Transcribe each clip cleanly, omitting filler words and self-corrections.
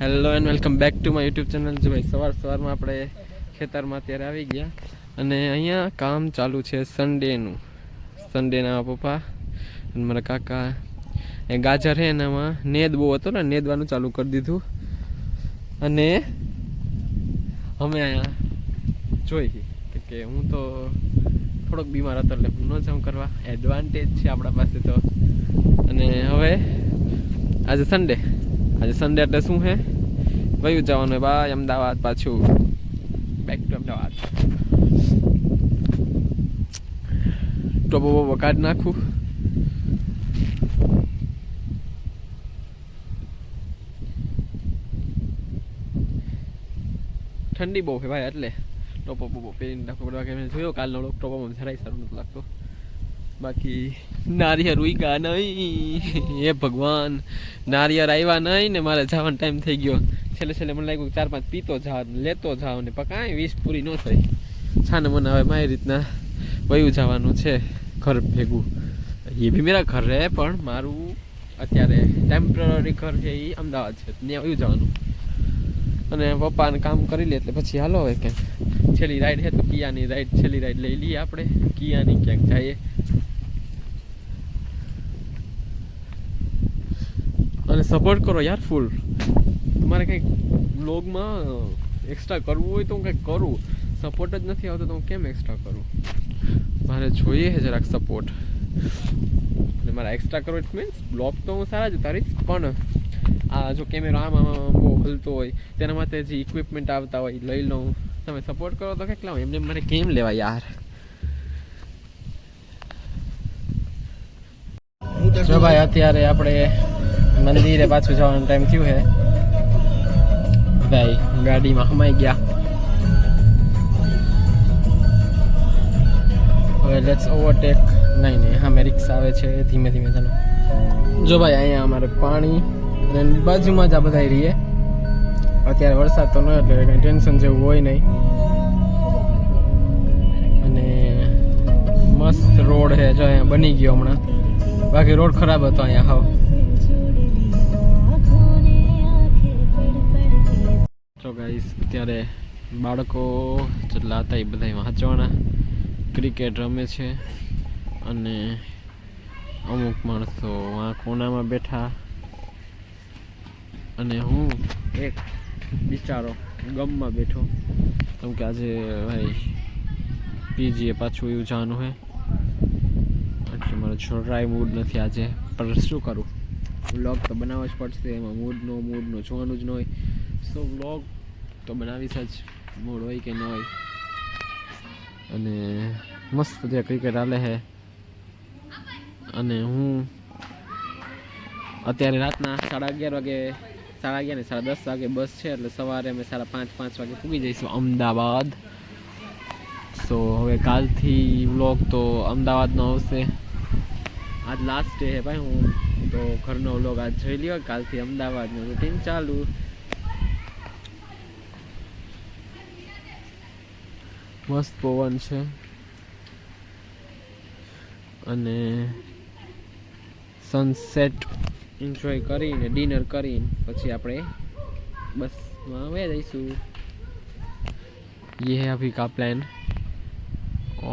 Hello and welcome back to my YouTube channel. જો ભાઈ સવારમાં આપણે ખેતરમાં અત્યારે આવી ગયા અને અહીંયા કામ ચાલુ છે સન્ડેના પપ્પા અને મારા કાકા એ ગાજર છે એનામાં નેદ બહુ હતો ને નેદવાનું ચાલુ કરી દીધું અને અમે અહીંયા જોઈ કે હું તો થોડોક બીમાર હતો એટલે હું ન જાઉં કરવા. એડવાન્ટેજ છે આપણા પાસે તો. અને હવે આજે સન્ડે એટલે શું છે વયું જવાનું ભાઈ અમદાવાદ, પાછું બેક ટુ અમદાવાદ. ટોપો બોપો કાઢી નાખું. ઠંડી બહુ છે ભાઈ એટલે ટોપો બોપો પહેરીને નાખવો પડે. બાકી જોયો કાલનો લોક ટોપોમાં જરાય સારું નથી લાગતો. બાકી નારિયેળ ઉઈગા નહીં, એ ભગવાન નારિયેળ આવ્યા નહીં ને મારે જવાનો ટાઈમ થઈ ગયો. છેલ્લે મને લાગ્યું 4-5 પીતો જાવ લેતો જાવ ને કાંઈ 20 પૂરી ન થઈ. છાને મને હવે મારી રીતના વયું જવાનું છે ઘર ભેગું. એ બી મેરા ઘર રહે પણ મારું અત્યારે ટેમ્પરરી ઘર છે એ અમદાવાદ છે, ત્યાં વયું જવાનું. અને પપ્પાને કામ કરી લે એટલે પછી હાલો હવે ક્યાંક છેલ્લી રાઈડ છે તો કિયાની રાઈડ છેલ્લી રાઈડ લઈ લઈએ આપણે. કિયાની ક્યાંક જઈએ અને સપોર્ટ કરો યાર ફૂલ. તમારે કંઈક બ્લોગમાં એક્સ્ટ્રા કરવું હોય તો હું કંઈક કરું. સપોર્ટ જ નથી આવતો તો હું કેમ એક્સ્ટ્રા કરું? મારે જોઈએ છે જરાક સપોર્ટ. અને મારા એક્સ્ટ્રા કરો ઇટ મીન્સ બ્લોગ તો હું સારા જ ઉતારીશ પણ આ જો કેમેરો આમ બહુ હલતો હોય તેના માટે જે ઇક્વિપમેન્ટ આવતા હોય લઈ લઉં. તમે સપોર્ટ કરો તો કેટલા હોય એમને મને કેમ લેવા યાર. જો ભાઈ અત્યારે આપણે મંદિરે પાછું જવાનો ટાઈમ થયું છે ભાઈ. ગાડીમાં હમાઈ ગયા. હવે લેટ્સ ઓવરટેક. નહીં સામે રિક્ષા આવે છે, ધીમે ધીમે ચાલો. જો ભાઈ અહીંયા અમારે પાણી અને બાજુમાં જ આ બધા રહીએ. અત્યારે વરસાદ તો ન એટલે કંઈ ટેન્શન જેવું હોય નહીં. અને મસ્ત રોડ છે જો અહીંયા બની ગયો હમણાં. બાકી રોડ ખરાબ હતો અહીંયા હાવ. તો ગાઈસ અત્યારે બાળકો જેટલા હતા એ બધા વાંચવાના ક્રિકેટ રમે છે અને અમુક માણસો આ કોનામાં બેઠા અને હું એક બિચારો ગમમાં બેઠો. કેમ કે આજે ભાઈ પીજીએ પાછું એવું જવાનું છે એટલે મારો જરાય મૂડ નથી આજે. પણ શું કરું, વ્લોગ તો બનાવવો જ પડશે. એમાં મૂડનો જોવાનું જ ન હોય. સો વ્લોગ તો બનાવીશ જ, મૂડ હોય કે ન હોય. અને મસ્ત ત્યાં ક્રિકેટ હાલે છે અને હું અત્યારે રાતના 11:30 વાગે 11:30 ને 10:30 વાગે બસ છે એટલે સવારે અમે 5:30 વાગે પૂગી જઈશું અમદાવાદ. સો હવે કાલથી વ્લોગ તો અમદાવાદનો આવશે. આજ લાસ્ટ ડે છે ભાઈ. હું તો ઘરનો વ્લોગ આજ જોઈ લ્યો. કાલથી અમદાવાદનું રૂટીન ચાલુ. મસ્ત પવન છે અને સનસેટ એન્જોય કરીને ડિનર કરીને પછી આપણે બસમાં વહી જઈશું. ये है अभी का प्लान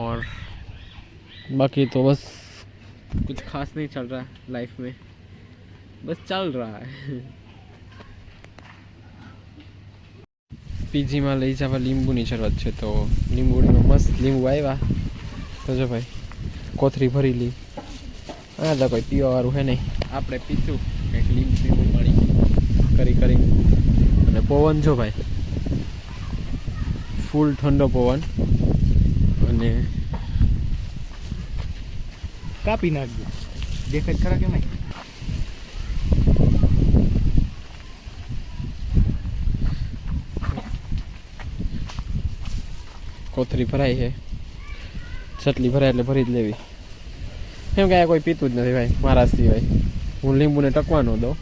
और बाकी तो बस कुछ खास नहीं चल रहा है लाइफ में, बस चल रहा है. પીજીમાં લઈ જવા લીંબુની જરૂરત છે તો લીંબુડીમાં મસ્ત લીંબુ આવ્યા તો જો ભાઈ કોથરી ભરી લી. હા તો કોઈ પીવાવાળું છે નહીં, આપણે પીશું કંઈક લીંબુ પાણી કરી. અને પવન જો ભાઈ ફૂલ ઠંડો પવન. અને કાપી નાખજો દેખાય ખરા કે નહીં. કોથરી ભરાઈ છે, ચટલી ભરાય એટલે ભરી જ લેવી. કેમ કે કોઈ પીતું જ નથી ભાઈ મારા સિવાય. હું લીંબુને ટકવા ન દઉં.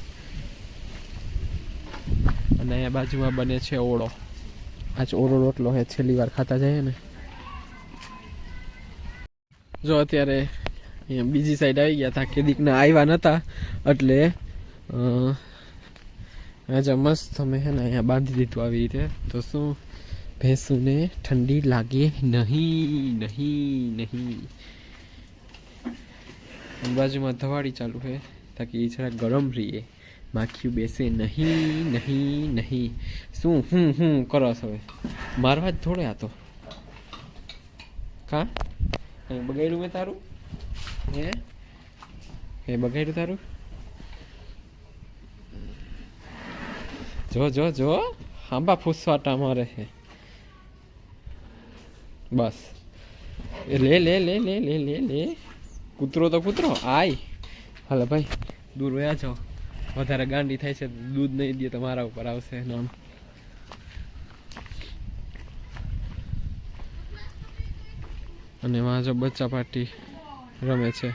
અને અહીંયા બાજુમાં બને છે ઓળો. આજ ઓળો રોટલો છે, છેલ્લી વાર ખાતા જાય ને. જો અત્યારે અહીંયા બીજી સાઈડ આવી ગયા હતા. કેદીકના આવ્યા નહોતા એટલે આજે મસ્ત અમે હે ને અહીંયા બાંધી દીધું આવી રીતે, તો શું ભેંસુને ઠંડી લાગે નહીં નહીં નહીં. બાજુમાં ધવાડી ચાલુ છે તાકી એ જરા ગરમ રહીએ, માખીઓ બેસે નહીં નહીં નહીં. શું હું કરો છો હવે? મારવા જ થોડે આ તો. કા કંઈ બગાડ્યું મેં તારું? હે કંઈ બગાડ્યું તારું? જો જો જો આંબા ફૂસવાટા મારે છે. બસ એ લે લે લે લે લે લે લે. કૂતરો તો કૂતરો આય. હાલો ભાઈ દૂર વયા જાઓ, વધારે ગાંડી થાય છે દૂધ નહીં દે તો મારા ઉપર આવશે નામ. અને વાં જો બચ્ચા પાર્ટી રમે છે.